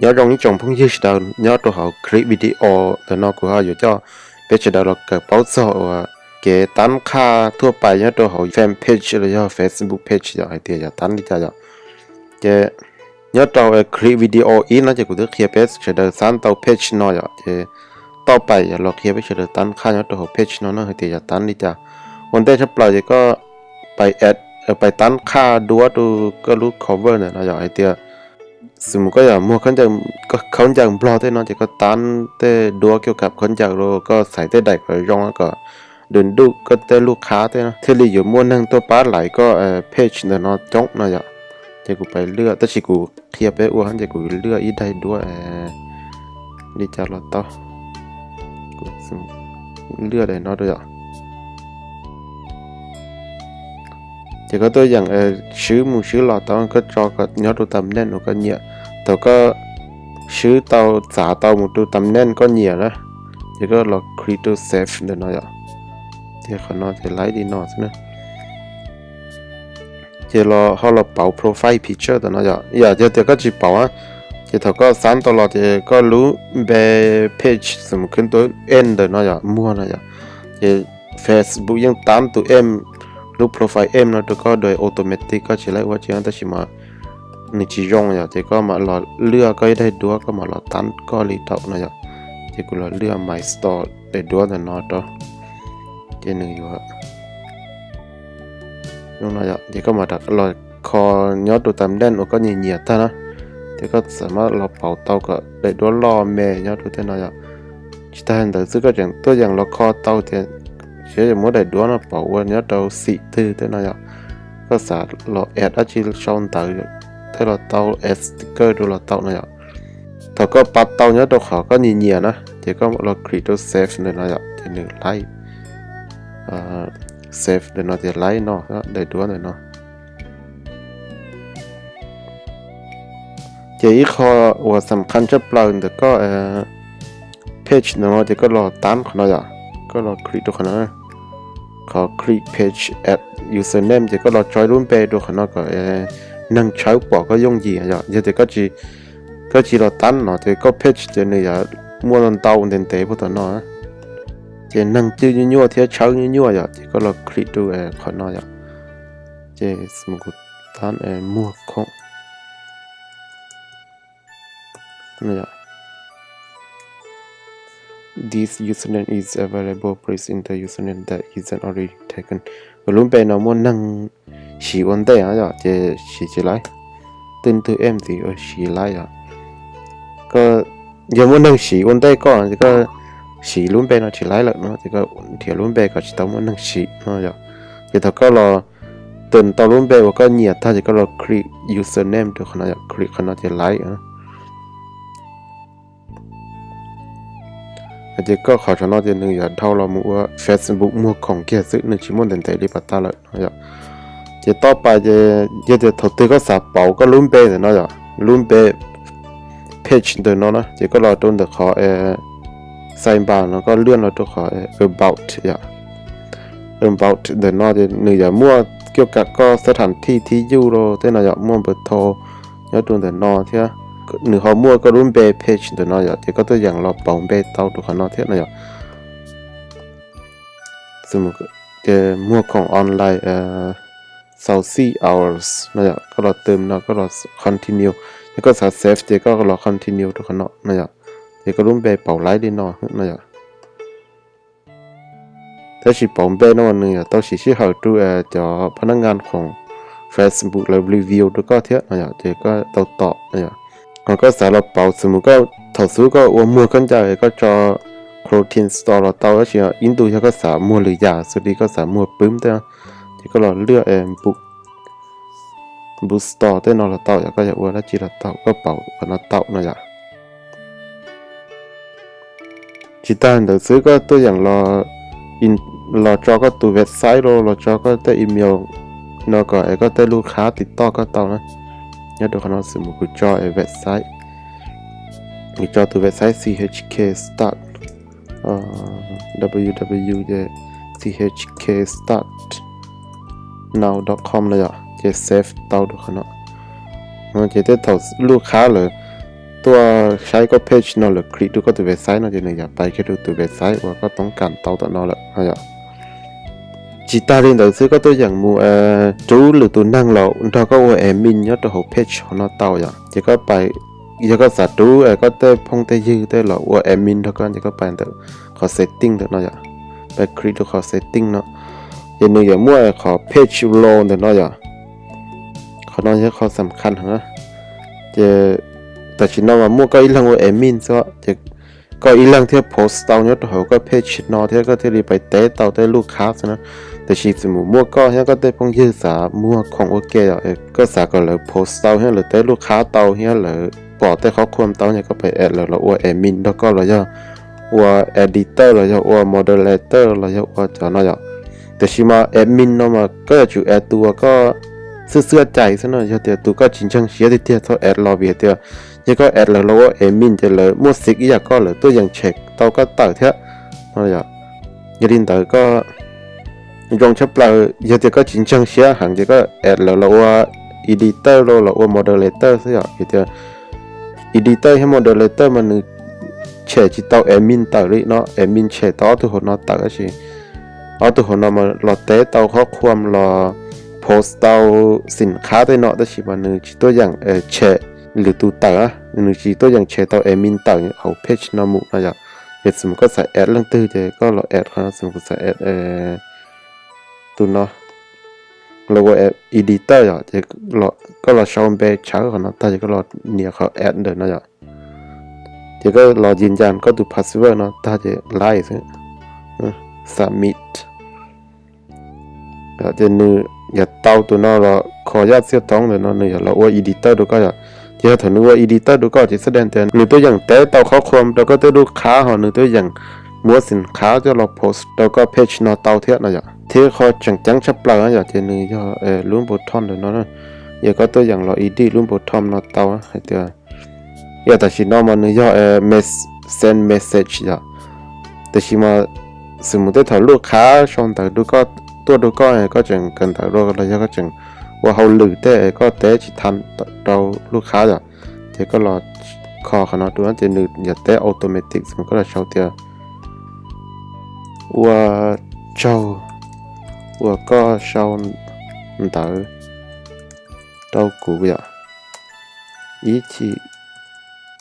nhớ trong những trong phong như đầu nhớ tôi học create video từ nó của họอยู่cho bây giờเราเกิดเป้าสาวเกี่ยตั้นค่าทั่วไปnhớ tôi học fan page เลยย่อ Facebook page ย่อไอเดียย่อตั้นที่จะย่อเกี่ยnhớ tôi create video ý nó chỉ có thể create page จะเดินสั้นตัว page น้อยย่อเกี่ยต่อไปอย่าเรา create ไปจะเดินตั้นค่าnhớ tôi học page น้อยนะไอเดียย่อตั้นที่จะวันเดียวจะปล่อยก็ไปแอดไปตั้นค่าดูว่าดูก็รู้ cover เนี่ยนะย่อไอเดียสมมติก็อย่างมัวคนจากบล็อกได้เนาะจะก็ตันได้ดูเกี่ยวกับคนจากเราก็ใส่ได้ได้ก็ย่องแล้วก็เดินดูก็ได้ลูกค้าได้นะที่รีอยู่มัวนั่งตัวป้าไหลก็เพจเนี่ยเนาะจ้องเนาะอย่างจะกูไปเลือกแต่ชิกูเคลียร์ไปอ้วนจะกูเลือกอีได้ด้วยดีจังเราต่อกูเลือกได้เนาะด้วยอ่ะจะก็ตัวอย่างชื่อมูชื่อเราตอนก็จอก็ย้อนดูตำแหน่งก็เนี่ยแต่ก็ชื่อเตาจ่าเตาหมดดูตำแหน่งก็เนี่ยนะจะก็เรา create save เดี๋ยวน้อยอ่ะจะขอนอจะไลท์ดีนอสนะจะเราเป่า profile picture เดี๋ยวน้อยอ่ะอย่าจะก็จีเป่าอ่ะจะถ้าก็สั้นตลอดจะก็รู้แบบ page สมมติขึ้นตัว n เดี๋ยวน้อยอ่ะมั่วน้อยอ่ะจะ Facebook ยังตามตัว mรูปโปรไฟล์เอ็มนะตัวก็โดยอัตโนมัติก็จะไล่ว่าจะนั่นแต่ชิมานี่จีจงอย่างเจ้าก็มาเราเลือกก็ได้ดูก็มาเราตั้งก็รีดเอานะอย่างเจ้าก็เราเลือก my store ได้ดูแต่นอตัวเจ้าหนึ่งอยู่ฮะนู่นนะอย่างเจ้าก็มาดักเราคอยอดตัวตามเด่นก็เหนียดท่านะเจ้าก็สามารถเราเป่าเตาก็ได้ดูล้อแม่ยอดตัวแต่นออย่างที่ท่านแต่ซึ่งก็อย่างตัวอย่างเราคอเตาเจ้าเชื่อจะมั่วได้ดูนะเป่าวันนี้เราสีตื้อแต่นะอย่างก็สาเราแอดอาชีพช่องเตาถ้าเราเตาแอดสติ๊กเกอร์ดูเราเตานะอย่างถ้าก็ปัดเตาเนี้ยตัวเขาก็เนียๆนะเดี๋ยวก็เรา create save เนี่ยนะอย่างจะหนึ่งไลค์save เดี๋ยวเราจะไลค์เนาะได้ดูเลยเนาะเจ้าอีกข้อว่าสำคัญจะเปล่าแต่ก็page เนาะเดี๋ยวก็เราตั้งเขาเนาะอย่างก็เรา create ตัวเขานะขอ create page add username จะก็เราจอยรุ่นไปดูขนาดก็นั่งใช้ปอกก็ย่งยีอ่ะจะก็จีเราตั้งเนาะจะก็ page จะเนี่ยมัวนันเตาเด่นเตะพวกตัวเนาะจะนั่งจื้อยั่วเที่ยวเช้ายั่วอ่ะจะก็เรา create ดูขนาดอ่ะจะสมมติตั้งมัวคงเนี่ย This username is available. Please enter username that isn't already taken. รุ่นไปเรามั่วนั่งฉีวันได้อ่ะจะฉีจะไล่ตื่นตัวสิฉีไล่อ่ะก็ยังมั่วนั่งฉีวันได้ก่อนจะก็ฉีรุ่นไปเราฉีไล่แล้วเนาะจะก็เที่ยวรุ่นไปก็จะต้องมั่วนั่งฉีเนาะจะถ้าก็เราตื่นตอนรุ่นไปว่าก็เนี่ยถ้าจะก็เรา create username ตัวขนาด create ขนาดจะไล่อ่ะเด็กก็ขอชนะเดือนหนึ่งอย่าเท่าเรามัว Facebook มัวของเกี่ยซื้อหนึ่งชิ้นมันเดินแต่รีบปัตตาเลยนะจะต่อไปจะถอดตัวก็สับเป่าก็ลุ้นเป้เนาะลุ้นเป้ page เดินเนาะนะจะก็รอต้นแต่ขอใส่บานแล้วก็เลื่อนเราตัวขอabout about เดินเนาะจะหนึ่งอย่ามัวเกี่ยวกับก็สถานที่ที่อยู่เราแต่เนาะมัวเบอร์โทรย้อนตัวแต่เนาะเท่าหนึ่งเขามั่วก็รุ่นเบย์เพจตัวน้อยอย่างเดี๋ยวก็ตัวอย่างเราเป่าเบย์เตาตัวขนาดเท่านั้นอย่างสมมติมั่วของออนไลน์20 hours นั่นอย่างก็เราเติมเนาะก็เรา continue แล้วก็สา save เดี๋ยวก็เรา continue ตัวขนาดนั่นอย่างเดี๋ยวก็รุ่นเบย์เป่าไลท์ได้เนาะนั่นอย่างถ้าฉีดเป่าเบย์นั่นวันหนึ่งอย่างต้องฉีดที่เขาตัวจะพนักงานของ Facebook เรารีวิวตัวก็เท่านั่นอย่างเดี๋ยวก็ต่อนั่นอย่างก็สารเป่าสมมุติก็ถอดซื้อก็ว่ามัวขึ้นใจก็จอโปรตีนสตอร์เราเตาก็เชียอินดูก็สามมัวหรือยาสุดที่ก็สามมัวปึ้มเต้ที่ก็เราเลือกบุสตอร์เต้นเราเตาก็จะว่าแล้วจีเราเตาก็เป่าก็เราเตานะจ๊ะจีตาเดี๋ยวซื้อก็ตัวอย่างเราจอก็ตัวเว็บไซต์เราจอก็ตัวอีเมลเราก็ตัวลูกค้าติดต่อก็เตานะยอดดูขนาดสมมติจอเว็บไซต์จอตัวเว็บไซต์ chk start www.chkstart.now.com เลยอ่ะจะ save เตาดูขนาดมันจะได้ถอดลูกค้าเลย ตัวใช้ก็เพจเนาะหรือคลิกดูก็ตัวเว็บไซต์เนาะจะเนี่ยอย่าไปแค่ดูตัวเว็บไซต์ว่าก็ต้องการเตาตัวเนาะแหละฮะจีตาเรียนตัวซื้อก็ตัวอย่างมูจูหรือตัวนั่งเราเราก็ว่ามินเนี่ยตัวหัวเพจของเราเตาอย่างจะก็ไปจะก็สัตว์ดูก็เตะพงเตะยืดเตะเราว่ามินเท่ากันจะก็ไปแต่ขอเซตติ้งตัวเนาะอย่างไปคลิกดูขอเซตติ้งเนาะอย่างนี้อย่างมั่วขอเพจโลนตัวเนาะอย่างขอน้องจะขอสำคัญฮะจะแต่ชินเอามามั่วก็อีหลังว่ามินซะจะก็อีหลังที่โพสต์เตาเนี่ยตัวหัวก็เพจเนาะที่ก็ที่รีไปเตะเตาเตะลูกค้าซะนะแต่ชีสมูมั่วก็เนี่ยก็ได้พงยืดสามั่วของโอเคอ่ะก็สาก็เลยโพสต์เตาเนี่ยหรือแต่ลูกค้าเตาเนี่ยหรือบอกแต่เขาควรเตาเนี่ยก็ไปแอดเลยเราว่าแอดมินแล้วก็เราจะว่าเอดิเตอร์เราจะว่าโมเดเลเตอร์เราจะว่าจะน่าจะแต่ชิมาแอดมินเนาะมาก็จะแอดตัวก็เสื้อใจซะหน่อยเดี๋ยวตัวก็จริงจังเสียที่เดียวเขาแอดเราเบียดเดียวยังก็แอดเราว่าแอดมินจะเลยมั่วสิกอีกก็เลยตัวอย่างเช็คเตาก็ต่างเท่าน่าจะยาดินเตอร์ก็用出来有这个真正写行这个了我 editor 了我 moderator 是呀，有的 editor 和 moderator มัน写起到 admin 到里เนาะ admin 写到ทุกคนเนาะตักสิเอาทุกคนเนาะมาเราเตะเตาข้อความเราโพสต์เตาสินค้าได้เนาะแต่สิมันตัวอย่างแชร์หรือตัวตักตัวอย่างแชร์เตา admin ตักเอาเพจน้ำมุนะจ๊ะเดี๋ยวสมมติก็ใส่แอดเรื่องตื้อเจก็เราแอดเขาสมมติใส่แอดตัวเนาะเราว่าeditor อ่ะจะเราก็เราชอบไปใช้เขาเนาะแต่จะก็เราเนี่ยเขาแอดเดินนะจ๊ะจะก็เรายืนยันก็ดู password เนาะถ้าจะไล่ซึ่ง submit ก็จะนึกอย่าเตาตัวเนาะเราขออนุญาตเสียต้องเลยเนาะเนี่ยเราว่า editor ดูก็จะถ้านึกว่า editor ดูก็จะแสดงแต่หนึ่งตัวอย่างแต่เตาข้อความแล้วก็ตัวดูค้าเขาหนึ่งตัวอย่างมัวสินค้าจะเราโพสต์แล้วก็เพจเนาะเตาเทียนะจ๊ะที่เขาจังชับปลาอยากจะนึกจะลุ้นบททอนเลยเนาะอย่าก็ตัวอย่างเราอีดีลุ้นบททอนเนาะเตาให้เดียวอย่าแต่ชินอมันนึกจะsend message จ้ะแต่ชิมาสมมติถ้าลูกค้าชมแต่ดูก็ตัวดูก็จังกันแต่เราก็จังว่าเขาหลุดแต่ก็แต่ชิทันเราลูกค้าจ้ะเดี๋ยวก็รอคอขนาดตัวนั้นจะนึกอย่าแต่อัตโนมัติสมมติก็เราชอบเดียวว่าเจ้า我个上岛到古呀，一起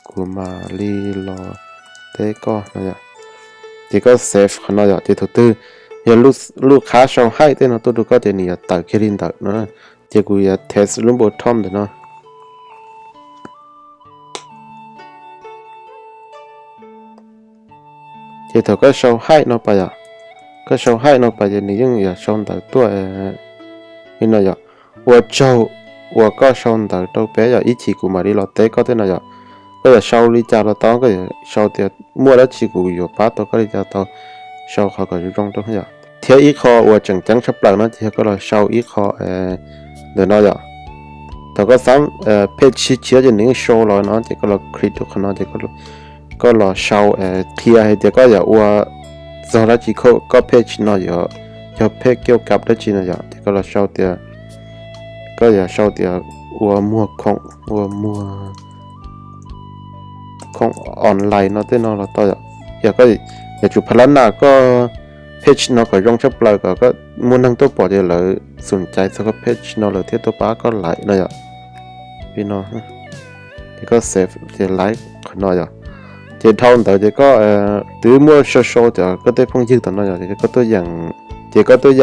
古马里罗这个那呀，这个 safe 那呀，这头都要ลูกค้าชาวให้แต่เนาะตัวดูก็จะเนี่ยตัดแค่ดินตัดเนาะจะกูอยาก test ลุ่มบททอมเนาะ这头ก็ชาวให้เนาะไปอ่ะก็ชาวให้เนาะไปจะนี่ยังอยากชาวตัดตัวนี่เนาะ呀我ก็ชาวตัดตัวเป๊ะ一起กูมาดิเราเตะก็ได้เนาะก็จะชาวลิจ่าเราต้องก็จะชาวเดียวมั่วแล้วชีกูอยู่ป้าตัวก็ลิจ่าตัวชาวเขาก็จะร้องตัว呀เที่ยวอีกข้อว่าจังชับหลังนะเที่ยวก็เราชาวอีกข้อเดี๋ยวเนาะ呀แต่ก็ซ้ำเพจชี้เชื่อจะนึ่งโชว์เราเนาะเดี๋ยวก็เราคลิกทุกคนเนาะเดี๋ยวก็เราชาวเที่ยวให้เดี๋ยวก็อย่าว่าสำหรับจีเขาก็เพจเนาะอย่าเพจเกี่ยวกับได้จีเนาะอย่าเดี๋ยวก็เราชาวเดียวก็อย่าชาวเดียวว่ามั่วของออนไลน์เนาะที่เนาะเราต่ออย่าก็อย่าจุดพลันหน้าก็เพจเนาะก็ย่องชับเลยก็มุ่งนั่งตัวปอดเลยสนใจสักเพจเนาะเลยที่ตัวป้าก็ไลค์เนาะอย่าพี่เนาะที่ก็เซฟจะไลค์เนาะอย่าจะทำแต่จะก็ตื้อมั่วโชว์จะก็ได้พงยืดตัวเนาะอย่าก็ตัวอย่า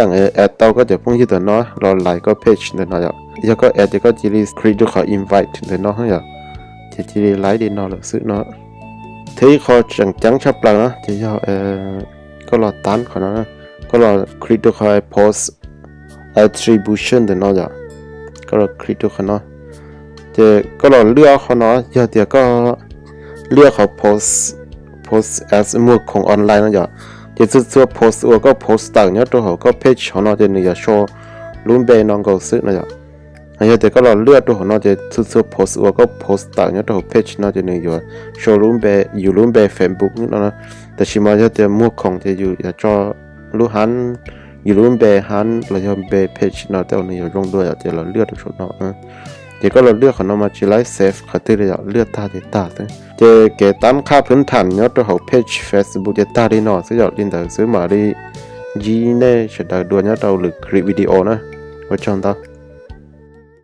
งแอดเตาก็จะพงยืดตัวเนาะเราไลค์ก็เพจเนาะอย่าก็แอดจะก็จีรีครีดูขอ invite เนาะอย่าจะจีรีไลค์ดีเนาะหรือซื้อเนาะที่เขาจังชับหลังนะจะย่อก็รอตันเขานะก็รอคลิกดูเขา post attribution เนาะอย่าก็รอคลิกดูเขาเนาะจะก็รอเลือกเขาเนาะอย่าเดี๋ยวก็เลือกเขา post as มือของออนไลน์เนาะอย่าจะซื้อ post ว่าก็ post ต่างเนาะตัวเขาก็ page เขาเนาะจะเนี่ยอย่าโชว์ลุ้นเบย์น้องก็ซื้อเนาะอย่าเดี๋ยวก็เราเลือกตัวของเราจะซื้อโพสต์ว่าก็โพสต์ต่างเนี่ยตัวเพจน่าจะเนี่ยอยู่โชว์รูมเบย์อยู่รูมเบย์เฟซบุ๊กนี่นะแต่ชิมาจะมั่วของจะอยู่อยากจะรู้หันอยู่รูมเบย์หันเราจะเบย์เพจน่าแต่เนี่ยอยู่ตรงด้วยจะเราเลือกตัวชุดเนาะ เดี๋ยวก็เราเลือกของเรามาจีไลท์เซฟเขาที่เราเลือกตาที่ตาซึ่งเจเกตั้มค่าพื้นฐานยอดตัวเขาเพจ Facebook จะตาที่นอซึ่งเราลินเดอร์ซื้อมาได้ยีเน่เฉดดวนยอดเราหรือคลิปวิดีโอนะว่าจองต่อ